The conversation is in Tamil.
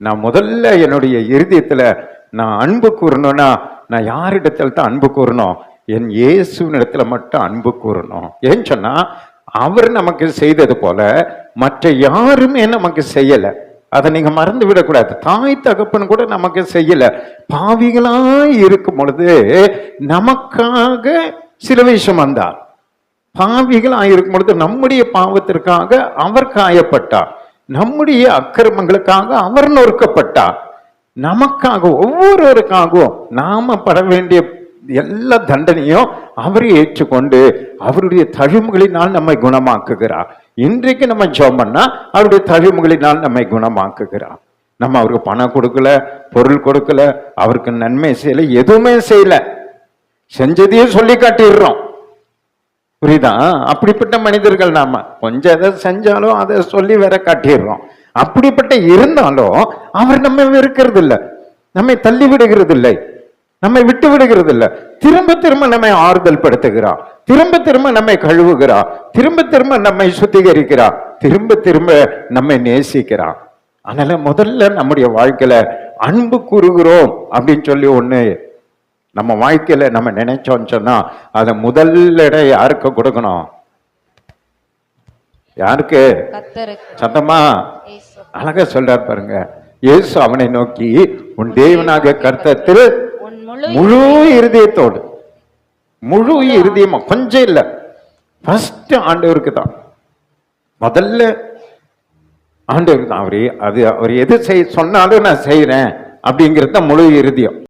நான் முதல்ல என்னுடைய இருதயத்துல நான் அன்பு கூறணும்னா நான் யாரிடத்துல தான் அன்பு கூறணும்? என் இயேசுவினிடத்துல மட்டும் அன்பு கூறணும். ஏன்னு சொன்னா அவர் நமக்கு செய்தது போல மற்ற யாருமே நமக்கு செய்யல. அதை நீங்க மறந்து விடக்கூடாது. தாய் தகப்பன் கூட நமக்கு செய்யல. பாவிகளா இருக்கும் பொழுது நமக்காக சிலுவை சுமந்தார். பாவிகளா இருக்கும் பொழுது நம்முடைய பாவத்திற்காக அவர் காயப்பட்டார். நம்முடைய அக்கிரமங்களுக்காக அவர் நொறுக்கப்பட்டார். நமக்காக ஒவ்வொருவருக்காகவும் நாம பட வேண்டிய எல்லா தண்டனையும் அவரை ஏற்றுக்கொண்டு அவருடைய தழும்புகளினால் நம்மை குணமாக்குகிறார். இன்றைக்கு நம்ம ஜெபம் பண்ணா அவருடைய தழும்புகளினால் நம்மை குணமாக்குகிறார். நம்ம அவருக்கு பணம் கொடுக்கல, பொருள் கொடுக்கல, அவருக்கு நன்மை செய்யல, எதுவுமே செய்யல, செஞ்சதையே சொல்லி காட்டிடுறோம். புரியுதா? அப்படிப்பட்ட மனிதர்கள் நாம. கொஞ்சம் எதை செஞ்சாலும் அதை சொல்லி வேற காட்டிடுறோம். அப்படிப்பட்ட இருந்தாலும் அவர் நம்ம வெறுக்கிறது இல்லை, நம்மை தள்ளி விடுகிறது இல்லை, நம்மை விட்டு விடுகிறது இல்லை. திரும்ப திரும்ப நம்மை ஆறுதல் படுத்துகிறார், திரும்ப திரும்ப நம்மை கழுவுகிறார், திரும்ப திரும்ப நம்மை சுத்திகரிக்கிறார், திரும்ப திரும்ப நம்மை நேசிக்கிறார். அதனால முதல்ல நம்முடைய வாழ்க்கையில அன்பு கூறுகிறோம் அப்படின்னு சொல்லி ஒண்ணு நம்ம வாழ்க்கையில நம்ம நினைச்சோம்னு சொன்னா அதை முதல்ல யாருக்கு கொடுக்கணும்? யாருக்கு? சத்தமா அழகா சொல்றாரு பாருங்க. இயேசு அவனை நோக்கி உன் தேவனாக கர்த்தத்தில் முழு இருதயத்தோடு, முழு இருதயமா, கொஞ்சம் இல்ல, ஃபர்ஸ்ட் ஆண்டவருக்கு தான், முதல்ல ஆண்டவருக்கு தான். அவர் எது சொன்னாலும் நான் செய்யறேன் அப்படிங்கிறது தான் முழு இருதயம்.